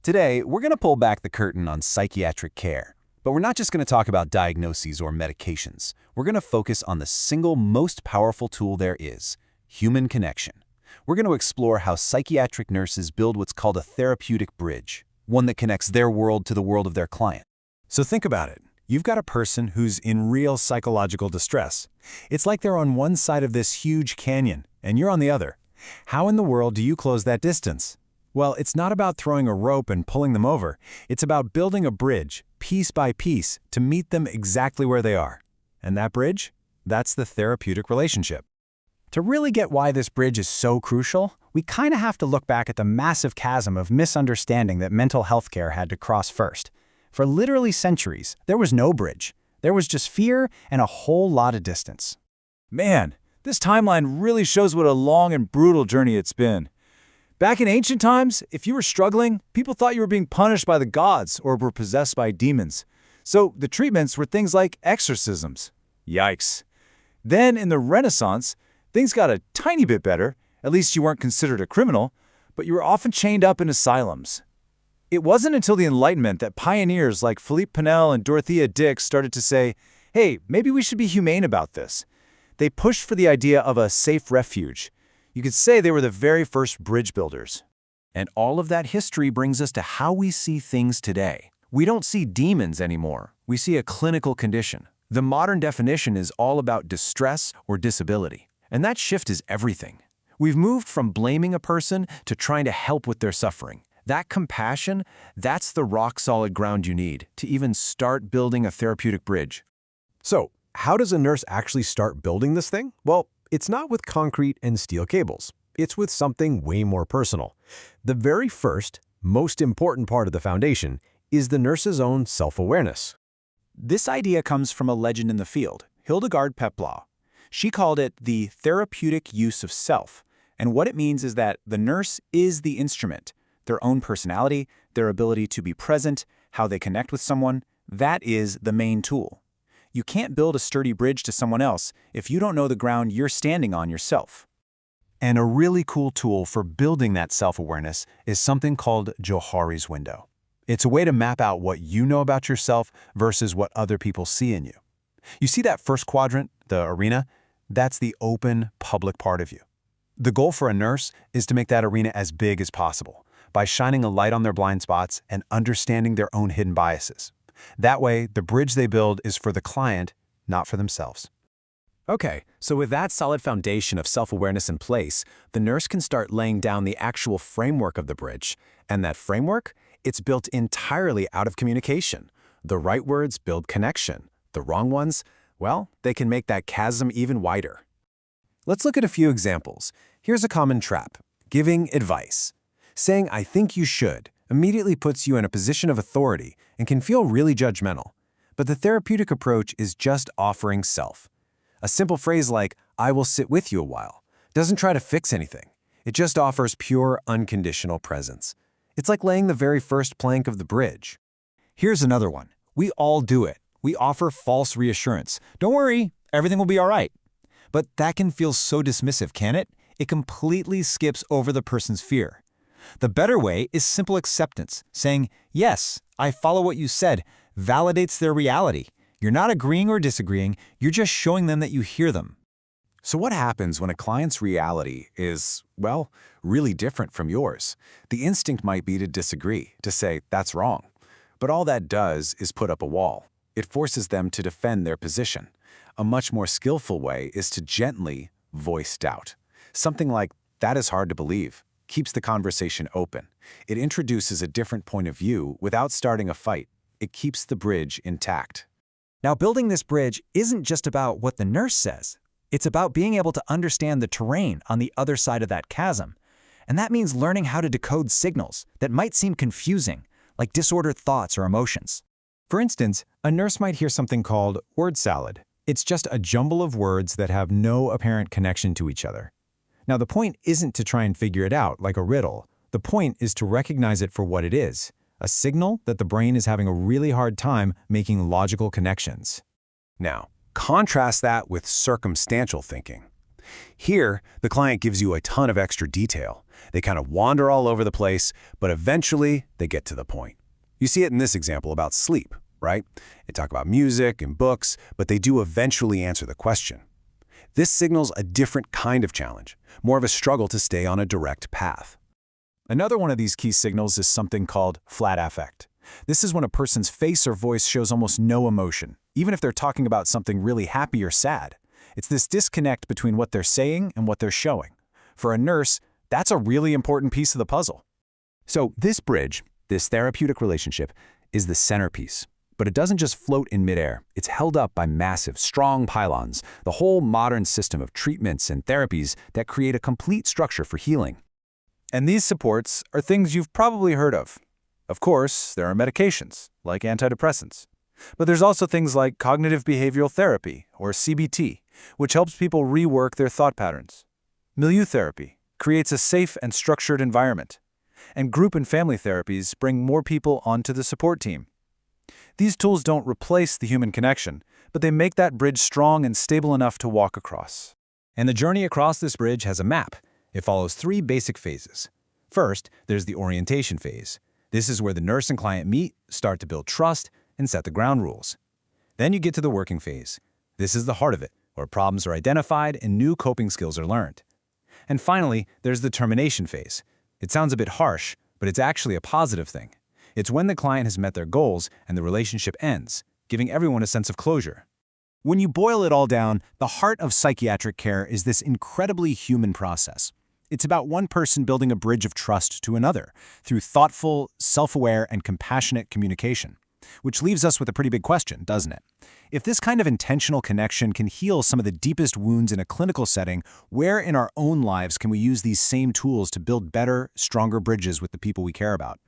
Today, we're going to pull back the curtain on psychiatric care. But we're not just going to talk about diagnoses or medications. We're going to focus on the single most powerful tool there is, human connection. We're going to explore how psychiatric nurses build what's called a therapeutic bridge, one that connects their world to the world of their client. So think about it. You've got a person who's in real psychological distress. It's like they're on one side of this huge canyon, and you're on the other. How in the world do you close that distance? Well, it's not about throwing a rope and pulling them over. It's about building a bridge, piece by piece, to meet them exactly where they are. And that bridge? That's the therapeutic relationship. To really get why this bridge is so crucial, we kind of have to look back at the massive chasm of misunderstanding that mental health care had to cross first. For literally centuries, there was no bridge. There was just fear and a whole lot of distance. Man, this timeline really shows what a long and brutal journey it's been. Back in ancient times, if you were struggling, people thought you were being punished by the gods or were possessed by demons. So the treatments were things like exorcisms. Yikes. Then in the Renaissance, things got a tiny bit better. At least you weren't considered a criminal, but you were often chained up in asylums. It wasn't until the Enlightenment that pioneers like Philippe Pinel and Dorothea Dix started to say, hey, maybe we should be humane about this. They pushed for the idea of a safe refuge. You could say they were the very first bridge builders. And all of that history brings us to how we see things today. We don't see demons anymore. We see a clinical condition. The modern definition is all about distress or disability. And that shift is everything. We've moved from blaming a person to trying to help with their suffering. That compassion, that's the rock-solid ground you need to even start building a therapeutic bridge. So, how does a nurse actually start building this thing? Well, it's not with concrete and steel cables. It's with something way more personal. The very first, most important part of the foundation is the nurse's own self-awareness. This idea comes from a legend in the field, Hildegard Peplau. She called it the therapeutic use of self. And what it means is that the nurse is the instrument. Their own personality, their ability to be present, how they connect with someone, that is the main tool. You can't build a sturdy bridge to someone else if you don't know the ground you're standing on yourself. And a really cool tool for building that self-awareness is something called Johari's window. It's a way to map out what you know about yourself versus what other people see in you. You see that first quadrant, the arena? That's the open, public part of you. The goal for a nurse is to make that arena as big as possible by shining a light on their blind spots and understanding their own hidden biases. That way, the bridge they build is for the client, not for themselves. Okay, so with that solid foundation of self-awareness in place, the nurse can start laying down the actual framework of the bridge. And that framework, it's built entirely out of communication. The right words build connection. The wrong ones, well, they can make that chasm even wider. Let's look at a few examples. Here's a common trap: giving advice. Saying, "I think you should," immediately puts you in a position of authority and can feel really judgmental. But the therapeutic approach is just offering self. A simple phrase like, "I will sit with you a while," doesn't try to fix anything. It just offers pure, unconditional presence. It's like laying the very first plank of the bridge. Here's another one. We all do it. We offer false reassurance. Don't worry, everything will be all right. But that can feel so dismissive, can it? It completely skips over the person's fear. The better way is simple acceptance, saying, yes, I follow what you said, validates their reality. You're not agreeing or disagreeing, you're just showing them that you hear them. So what happens when a client's reality is, well, really different from yours? The instinct might be to disagree, to say, that's wrong. But all that does is put up a wall. It forces them to defend their position. A much more skillful way is to gently voice doubt. Something like, that is hard to believe, keeps the conversation open. It introduces a different point of view without starting a fight. It keeps the bridge intact. Now, building this bridge isn't just about what the nurse says. It's about being able to understand the terrain on the other side of that chasm. And that means learning how to decode signals that might seem confusing, like disordered thoughts or emotions. For instance, a nurse might hear something called word salad. It's just a jumble of words that have no apparent connection to each other. Now, the point isn't to try and figure it out like a riddle. The point is to recognize it for what it is, a signal that the brain is having a really hard time making logical connections. Now, contrast that with circumstantial thinking. Here, the client gives you a ton of extra detail, They kind of wander all over the place, but eventually they get to the point. You see it in this example about sleep, right? They talk about music and books, but they do eventually answer the question. This signals a different kind of challenge, more of a struggle to stay on a direct path. Another one of these key signals is something called flat affect. This is when a person's face or voice shows almost no emotion, even if they're talking about something really happy or sad. It's this disconnect between what they're saying and what they're showing. For a nurse, that's a really important piece of the puzzle. So this bridge, this therapeutic relationship, is the centerpiece. But it doesn't just float in midair. It's held up by massive, strong pylons, the whole modern system of treatments and therapies that create a complete structure for healing. And these supports are things you've probably heard of. Of course, there are medications, like antidepressants. But there's also things like cognitive behavioral therapy, or CBT, which helps people rework their thought patterns. Milieu therapy creates a safe and structured environment. And group and family therapies bring more people onto the support team. These tools don't replace the human connection, but they make that bridge strong and stable enough to walk across. And the journey across this bridge has a map. It follows 3 basic phases. First, there's the orientation phase. This is where the nurse and client meet, start to build trust, and set the ground rules. Then you get to the working phase. This is the heart of it, where problems are identified and new coping skills are learned. And finally, there's the termination phase. It sounds a bit harsh, but it's actually a positive thing. It's when the client has met their goals and the relationship ends, giving everyone a sense of closure. When you boil it all down, the heart of psychiatric care is this incredibly human process. It's about one person building a bridge of trust to another through thoughtful, self-aware, and compassionate communication. Which leaves us with a pretty big question, doesn't it? If this kind of intentional connection can heal some of the deepest wounds in a clinical setting, where in our own lives can we use these same tools to build better, stronger bridges with the people we care about?